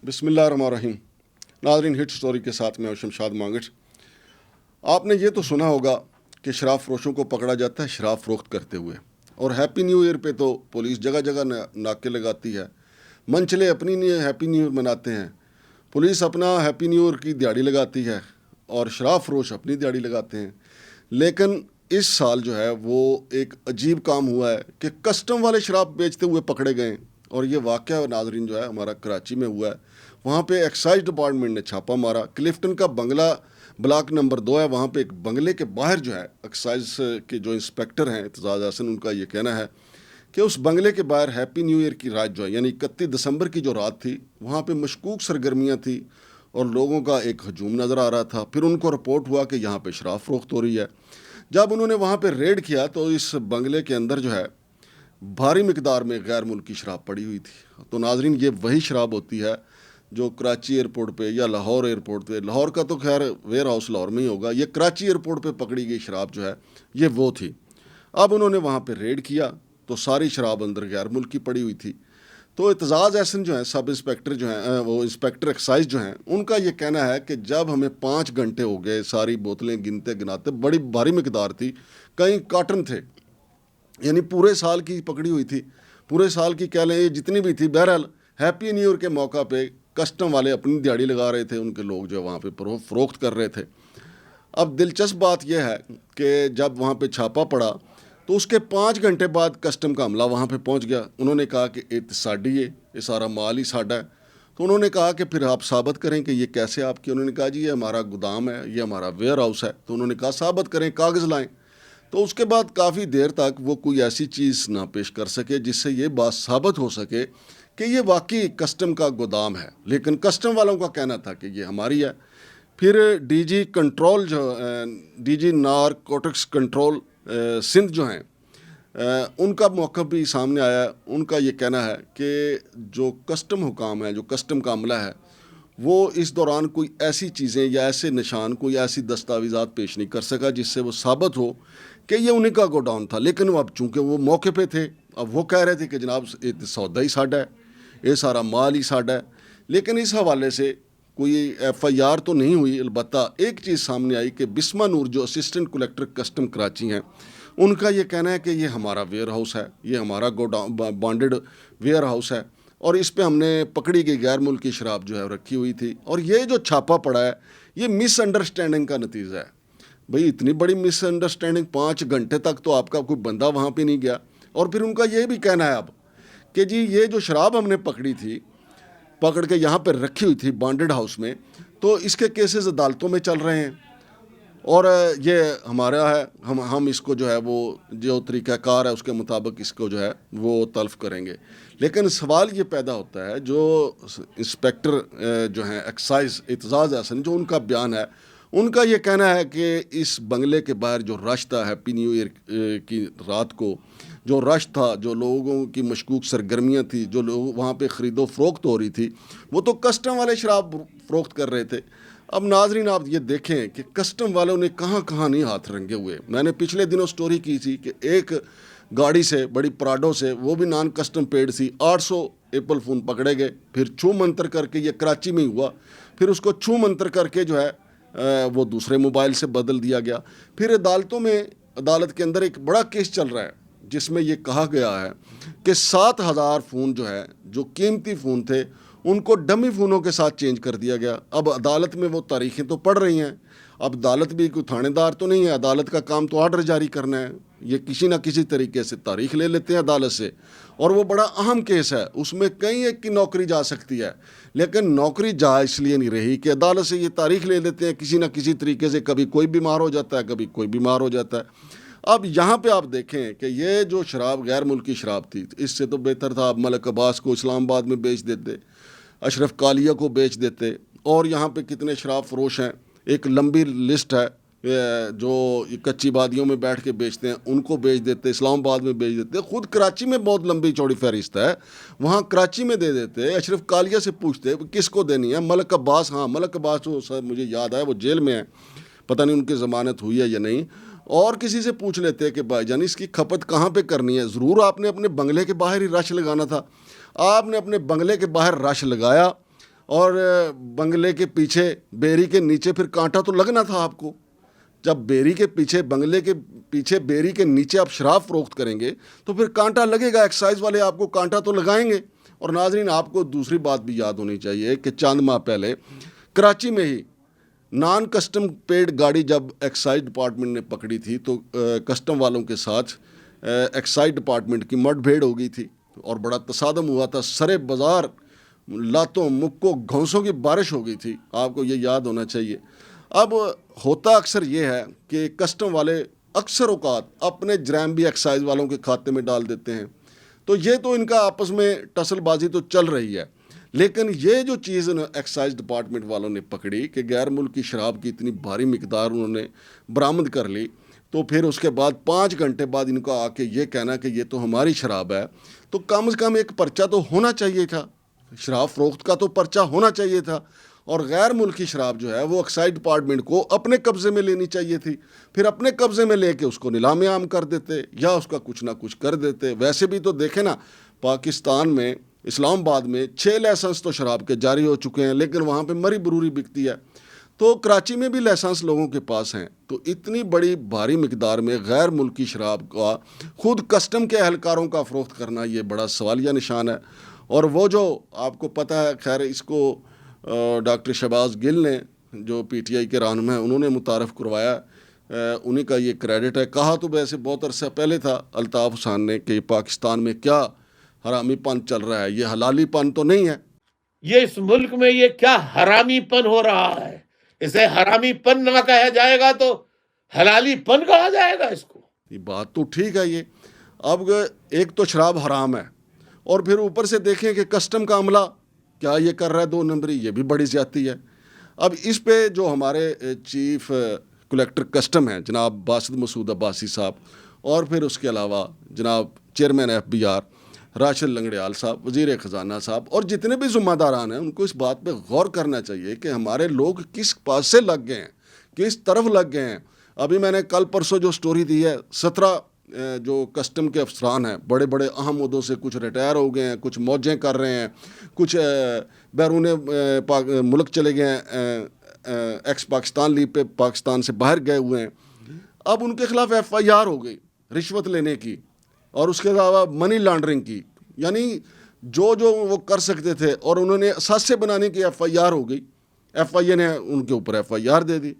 بسم اللہ الرحمن الرحیم۔ ناظرین، ہٹ سٹوری کے ساتھ میں شمشاد مانگٹ۔ آپ نے یہ تو سنا ہوگا کہ شراب فروشوں کو پکڑا جاتا ہے شراب فروخت کرتے ہوئے، اور ہیپی نیو ایئر پہ تو پولیس جگہ جگہ ناکے لگاتی ہے۔ منچلے اپنی ہیپی نیو ایئر مناتے ہیں، پولیس اپنا ہیپی نیو ایئر کی دیہڑی لگاتی ہے، اور شراب فروش اپنی دیہڑی لگاتے ہیں۔ لیکن اس سال جو ہے وہ ایک عجیب کام ہوا ہے کہ کسٹم والے شراب بیچتے ہوئے پکڑے گئے، اور یہ واقعہ ناظرین جو ہے ہمارا کراچی میں ہوا ہے۔ وہاں پہ ایکسائز ڈپارٹمنٹ نے چھاپا مارا۔ کلفٹن کا بنگلہ بلاک نمبر 2 ہے، وہاں پہ ایک بنگلے کے باہر جو ہے ایکسائز کے جو انسپیکٹر ہیں اعتزاز حسن، ان کا یہ کہنا ہے کہ اس بنگلے کے باہر ہیپی نیو ایئر کی رات جو ہے، یعنی 31 دسمبر کی جو رات تھی، وہاں پہ مشکوک سرگرمیاں تھیں اور لوگوں کا ایک ہجوم نظر آ رہا تھا۔ پھر ان کو رپورٹ ہوا کہ یہاں پہ شراب فروخت ہو رہی ہے۔ جب انہوں نے وہاں پہ ریڈ کیا تو اس بنگلے کے اندر جو ہے بھاری مقدار میں غیر ملکی شراب پڑی ہوئی تھی۔ تو ناظرین، یہ وہی شراب ہوتی ہے جو کراچی ایئرپورٹ پہ یا لاہور ایئرپورٹ پہ، لاہور کا تو خیر ویئر ہاؤس لاہور میں ہی ہوگا، یہ کراچی ایئرپورٹ پہ پکڑی گئی شراب جو ہے یہ وہ تھی۔ اب انہوں نے وہاں پہ ریڈ کیا تو ساری شراب اندر غیر ملکی پڑی ہوئی تھی۔ تو اعتزاز احسن جو ہیں سب انسپیکٹر جو ہیں، وہ انسپیکٹر ایکسائز جو ہیں، ان کا یہ کہنا ہے کہ جب ہمیں 5 گھنٹے ہو گئے ساری بوتلیں گنتے گناتے، بڑی بھاری مقدار تھی، کئی کارٹن تھے، یعنی پورے سال کی پکڑی ہوئی تھی، پورے سال کی کہہ لیں یہ جتنی بھی تھی۔ بہرحال ہیپی نیو ایئر کے موقع پہ کسٹم والے اپنی دیہڑی لگا رہے تھے، ان کے لوگ جو وہاں پہ فروخت کر رہے تھے۔ اب دلچسپ بات یہ ہے کہ جب وہاں پہ چھاپا پڑا تو اس کے 5 گھنٹے بعد کسٹم کا عملہ وہاں پہ پہنچ گیا۔ انہوں نے کہا کہ یہ ساڑی ہے، یہ سارا مال ہی ساڈا ہے۔ تو انہوں نے کہا کہ پھر آپ ثابت کریں کہ یہ کیسے آپ کی۔ انہوں نے کہا جی یہ ہمارا گودام ہے، یہ ہمارا ویئر ہاؤس ہے۔ تو انہوں نے کہا ثابت کریں، کاغذ لائیں۔ تو اس کے بعد کافی دیر تک وہ کوئی ایسی چیز نہ پیش کر سکے جس سے یہ بات ثابت ہو سکے کہ یہ واقعی کسٹم کا گودام ہے، لیکن کسٹم والوں کا کہنا تھا کہ یہ ہماری ہے۔ پھر D G control D G narcotics control Sindh جو ہیں، ان کا موقف بھی سامنے آیا۔ ان کا یہ کہنا ہے کہ جو کسٹم حکام ہے، جو کسٹم کا عملہ ہے، وہ اس دوران کوئی ایسی چیزیں یا ایسے نشان، کوئی ایسی دستاویزات پیش نہیں کر سکا جس سے وہ ثابت ہو کہ یہ انہیں کا گوڈاؤن تھا۔ لیکن اب چونکہ وہ موقع پہ تھے، اب وہ کہہ رہے تھے کہ جناب یہ سودا ہی ساڈا ہے، یہ سارا مال ہی ساڈا ہے۔ لیکن اس حوالے سے کوئی ایف آئی آر تو نہیں ہوئی، البتہ ایک چیز سامنے آئی کہ بسمہ نور جو اسسٹنٹ کلیکٹر کسٹم کراچی ہیں، ان کا یہ کہنا ہے کہ یہ ہمارا ویئر ہاؤس ہے، یہ ہمارا بانڈڈ ویئر ہاؤس ہے، اور اس پہ ہم نے پکڑی گئی غیر ملکی شراب جو ہے رکھی ہوئی تھی۔ اور یہ جو چھاپا پڑا ہے یہ مس انڈرسٹینڈنگ کا نتیجہ ہے۔ بھئی اتنی بڑی مس انڈرسٹینڈنگ، 5 گھنٹے تک تو آپ کا کوئی بندہ وہاں پہ نہیں گیا۔ اور پھر ان کا یہ بھی کہنا ہے اب کہ جی یہ جو شراب ہم نے پکڑی تھی، پکڑ کے یہاں پہ رکھی ہوئی تھی بانڈڈ ہاؤس میں، تو اس کے کیسز عدالتوں میں چل رہے ہیں، اور یہ ہمارا ہے، ہم اس کو جو ہے وہ جو طریقہ کار ہے اس کے مطابق اس کو جو ہے وہ تلف کریں گے۔ لیکن سوال یہ پیدا ہوتا ہے، جو انسپیکٹر جو ہیں ایکسائز اعتزاز احسن، جو ان کا بیان ہے، ان کا یہ کہنا ہے کہ اس بنگلے کے باہر جو رش تھا ہیپی نیو ایئر کی رات کو، جو رش تھا، جو لوگوں کی مشکوک سرگرمیاں تھیں، جو لوگ وہاں پہ خرید و فروخت ہو رہی تھی، وہ تو کسٹم والے شراب فروخت کر رہے تھے۔ اب ناظرین آپ یہ دیکھیں کہ کسٹم والوں نے کہاں کہاں نہیں ہاتھ رنگے ہوئے۔ میں نے پچھلے دنوں سٹوری کی تھی کہ ایک گاڑی سے، بڑی پراڈو سے، وہ بھی نان کسٹم پیڈ سی، 800 ایپل فون پکڑے گئے، پھر چھو منتر کر کے، یہ کراچی میں ہی ہوا، پھر اس کو چھو منتر کر کے جو ہے وہ دوسرے موبائل سے بدل دیا گیا۔ پھر عدالتوں میں، عدالت کے اندر ایک بڑا کیس چل رہا ہے جس میں یہ کہا گیا ہے کہ 7000 فون جو ہے، جو قیمتی فون تھے، ان کو ڈمی فونوں کے ساتھ چینج کر دیا گیا۔ اب عدالت میں وہ تاریخیں تو پڑھ رہی ہیں، اب عدالت بھی کوئی تھانے دار تو نہیں ہے، عدالت کا کام تو آرڈر جاری کرنا ہے۔ یہ کسی نہ کسی طریقے سے تاریخ لے لیتے ہیں عدالت سے، اور وہ بڑا اہم کیس ہے، اس میں کئی ایک کی نوکری جا سکتی ہے، لیکن نوکری جا اس لیے نہیں رہی کہ عدالت سے یہ تاریخ لے لیتے ہیں کسی نہ کسی طریقے سے، کبھی کوئی بیمار ہو جاتا ہے، کبھی کوئی بیمار ہو جاتا ہے۔ اب یہاں پہ آپ دیکھیں کہ یہ جو شراب غیر ملکی شراب تھی، اس سے تو بہتر تھا آپ ملک عباس کو اسلام آباد میں بیچ دیتے، اشرف کالیہ کو بیچ دیتے، اور یہاں پہ کتنے شراب فروش ہیں، ایک لمبی لسٹ ہے جو کچی بادیوں میں بیٹھ کے بیچتے ہیں، ان کو بیچ دیتے، اسلام آباد میں بیچ دیتے، خود کراچی میں بہت لمبی چوڑی فہرست ہے، وہاں کراچی میں دے دیتے، اشرف کالیہ سے پوچھتے کس کو دینی ہے، ملک عباس، ہاں ملک عباس تو سر مجھے یاد ہے وہ جیل میں ہے، پتہ نہیں ان کی ضمانت ہوئی ہے یا نہیں، اور کسی سے پوچھ لیتے کہ بھائی جان اس کی کھپت کہاں پہ کرنی ہے۔ ضرور آپ نے اپنے بنگلے کے باہر ہی رش لگانا تھا، آپ نے اپنے بنگلے کے باہر رش لگایا، اور بنگلے کے پیچھے بیری کے نیچے پھر کانٹا تو لگنا تھا آپ کو. جب بیری کے پیچھے بنگلے کے پیچھے بیری کے نیچے آپ شراب فروخت کریں گے تو پھر کانٹا لگے گا. ایکسائز والے آپ کو کانٹا تو لگائیں گے. اور ناظرین آپ کو دوسری بات بھی یاد ہونی چاہیے کہ چند ماہ پہلے کراچی میں ہی نان کسٹم پیڈ گاڑی جب ایکسائز ڈپارٹمنٹ نے پکڑی تھی تو کسٹم والوں کے ساتھ ایکسائز ڈپارٹمنٹ کی مڈ بھیڑ ہو گئی تھی اور بڑا تصادم ہوا تھا. سرے بازار لاتوں مکوں گھونسوں کی بارش ہو گئی تھی. آپ کو یہ یاد ہونا چاہیے. اب ہوتا اکثر یہ ہے کہ کسٹم والے اکثر اوقات اپنے جرائم بھی ایکسائز والوں کے کھاتے میں ڈال دیتے ہیں. تو یہ تو ان کا آپس میں ٹسل بازی تو چل رہی ہے. لیکن یہ جو چیز ایکسائز ڈپارٹمنٹ والوں نے پکڑی کہ غیر ملکی شراب کی اتنی بھاری مقدار انہوں نے برآمد کر لی, تو پھر اس کے بعد 5 گھنٹے بعد ان کو آ کے یہ کہنا کہ یہ تو ہماری شراب ہے, تو کم از کم ایک پرچہ تو ہونا چاہیے تھا. شراب فروخت کا تو پرچہ ہونا چاہیے تھا. اور غیر ملکی شراب جو ہے وہ ایکسائز ڈپارٹمنٹ کو اپنے قبضے میں لینی چاہیے تھی. پھر اپنے قبضے میں لے کے اس کو نیلام عام کر دیتے یا اس کا کچھ نہ کچھ کر دیتے. ویسے بھی تو دیکھیں نا, پاکستان میں اسلام آباد میں 6 لائسنس تو شراب کے جاری ہو چکے ہیں, لیکن وہاں پہ مری بروری بکتی ہے. تو کراچی میں بھی لائسنس لوگوں کے پاس ہیں. تو اتنی بڑی بھاری مقدار میں غیر ملکی شراب کا خود کسٹم کے اہلکاروں کا فروخت کرنا یہ بڑا سوالیہ نشان ہے. اور وہ جو آپ کو پتہ ہے, خیر اس کو ڈاکٹر شہباز گل نے جو پی ٹی آئی کے رہنما ہیں انہوں نے متعارف کروایا, انہیں کا یہ کریڈٹ ہے. کہا تو ویسے بہت عرصہ پہلے تھا الطاف حسین نے کہ پاکستان میں کیا حرامی پن چل رہا ہے, یہ حلالی پن تو نہیں ہے. یہ اس ملک میں یہ کیا حرامی پن ہو رہا ہے. اسے حرامی پن نہ کہا جائے گا تو حلالی پن کہا جائے گا اس کو. یہ بات تو ٹھیک ہے. یہ اب ایک تو شراب حرام ہے اور پھر اوپر سے دیکھیں کہ کسٹم کا عملہ کیا یہ کر رہا ہے 2 نمبری, یہ بھی بڑی زیادتی ہے. اب اس پہ جو ہمارے چیف کلیکٹر کسٹم ہیں جناب باسط مسعود عباسی صاحب, اور پھر اس کے علاوہ جناب چیئرمین FBR راشد لنگڑیال صاحب, وزیر خزانہ صاحب, اور جتنے بھی ذمہ داران ہیں ان کو اس بات پہ غور کرنا چاہیے کہ ہمارے لوگ کس پاس سے لگ گئے ہیں, کس طرف لگ گئے ہیں. ابھی میں نے کل پرسوں جو سٹوری دی ہے, 17 جو کسٹم کے افسران ہیں بڑے بڑے اہم عہدوں سے, کچھ ریٹائر ہو گئے ہیں, کچھ موجیں کر رہے ہیں, کچھ بیرون ملک چلے گئے ہیں, ایکس پاکستان لیو پہ پاکستان سے باہر گئے ہوئے ہیں. اب ان کے خلاف FIR ہو گئی رشوت لینے کی اور اس کے علاوہ منی لانڈرنگ کی. یعنی جو وہ کر سکتے تھے, اور انہوں نے اثاثے بنانے کی FIR ہو گئی. FIA نے ان کے اوپر FIR دے دی.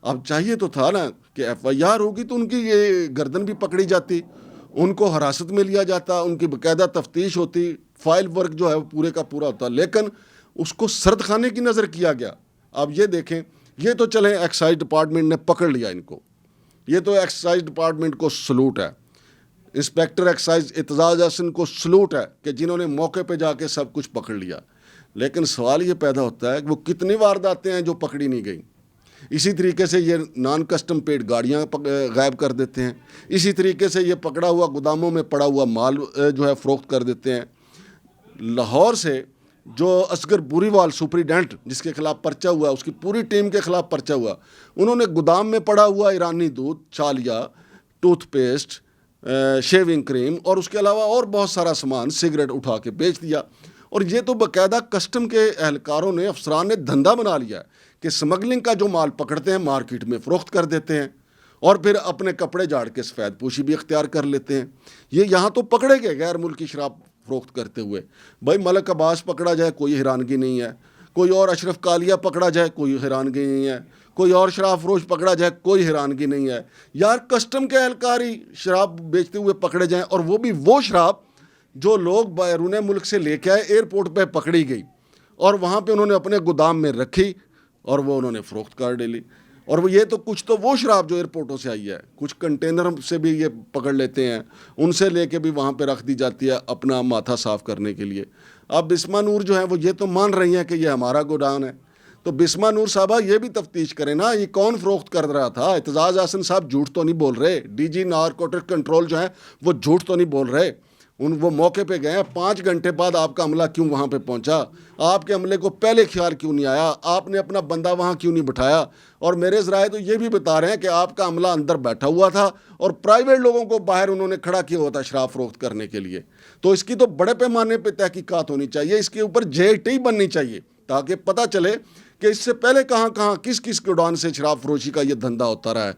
اب چاہیے تو تھا نا کہ FIR ہوگی تو ان کی یہ گردن بھی پکڑی جاتی, ان کو حراست میں لیا جاتا, ان کی باقاعدہ تفتیش ہوتی, فائل ورک جو ہے وہ پورے کا پورا ہوتا. لیکن اس کو سرد خانے کی نظر کیا گیا. اب یہ دیکھیں, یہ تو چلیں ایکسائز ڈپارٹمنٹ نے پکڑ لیا ان کو, یہ تو ایکسائز ڈپارٹمنٹ کو سلوٹ ہے. انسپیکٹر ایکسائز اعتزاز احسن کو سلوٹ ہے کہ جنہوں نے موقع پہ جا کے سب کچھ پکڑ لیا. لیکن سوال یہ پیدا ہوتا ہے کہ وہ کتنی وارداتیں ہیں جو پکڑی نہیں گئیں. اسی طریقے سے یہ نان کسٹم پیڈ گاڑیاں غائب کر دیتے ہیں. اسی طریقے سے یہ پکڑا ہوا گوداموں میں پڑا ہوا مال جو ہے فروخت کر دیتے ہیں. لاہور سے جو اصغر بوریوال سپریڈنٹ جس کے خلاف پرچہ ہوا, اس کی پوری ٹیم کے خلاف پرچہ ہوا, انہوں نے گودام میں پڑا ہوا ایرانی دودھ, چالیا, ٹوتھ پیسٹ, شیونگ کریم اور اس کے علاوہ اور بہت سارا سامان, سگریٹ اٹھا کے بیچ دیا. اور یہ تو باقاعدہ کسٹم کے اہلکاروں نے, افسران نے دھندا بنا لیا ہے کہ سمگلنگ کا جو مال پکڑتے ہیں مارکیٹ میں فروخت کر دیتے ہیں اور پھر اپنے کپڑے جاڑ کے سفید پوشی بھی اختیار کر لیتے ہیں. یہ یہاں تو پکڑے گئے غیر ملکی شراب فروخت کرتے ہوئے. بھائی ملک عباس پکڑا جائے کوئی حیرانگی نہیں ہے, کوئی اور اشرف کالیا پکڑا جائے کوئی حیرانگی نہیں ہے, کوئی اور شراب فروش پکڑا جائے کوئی حیرانگی نہیں ہے. یار کسٹم کے اہلکار ہی شراب بیچتے ہوئے پکڑے جائیں, اور وہ بھی وہ شراب جو لوگ بیرون ملک سے لے کے آئے, ایئرپورٹ پہ پکڑی گئی اور وہاں پہ انہوں نے اپنے گودام میں رکھی اور وہ انہوں نے فروخت کر ڈالی. اور وہ یہ تو کچھ تو وہ شراب جو ایئرپورٹوں سے آئی ہے, کچھ کنٹینر سے بھی یہ پکڑ لیتے ہیں, ان سے لے کے بھی وہاں پہ رکھ دی جاتی ہے اپنا ماتھا صاف کرنے کے لیے. اب بسما نور جو ہے وہ یہ تو مان رہی ہیں کہ یہ ہمارا گودام ہے, تو بسما نور صاحبہ یہ بھی تفتیش کریں نا, یہ کون فروخت کر رہا تھا. اعتزاز احسن صاحب جھوٹ تو نہیں بول رہے, DG نارکوٹک کنٹرول جو ہیں وہ جھوٹ تو نہیں بول رہے. وہ موقع پہ گئے, 5 گھنٹے بعد آپ کا عملہ کیوں وہاں پہ پہنچا, آپ کے عملے کو پہلے خیال کیوں نہیں آیا, آپ نے اپنا بندہ وہاں کیوں نہیں بٹھایا. اور میرے ذرائع تو یہ بھی بتا رہے ہیں کہ آپ کا عملہ اندر بیٹھا ہوا تھا اور پرائیویٹ لوگوں کو باہر انہوں نے کھڑا کیا ہوا تھا شراب فروخت کرنے کے لیے. تو اس کی تو بڑے پیمانے پہ تحقیقات ہونی چاہیے, اس کے اوپر JIT بننی چاہیے تاکہ پتہ چلے کہ اس سے پہلے کہاں کہاں کس کس گوڈاؤن سے شراب فروشی کا یہ دھندا ہوتا رہا ہے۔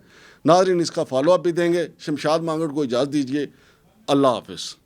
ناظرین اس کا فالو اپ بھی دیں گے۔ شمشاد مانگڑ کو اجازت دیجیے، اللہ حافظ۔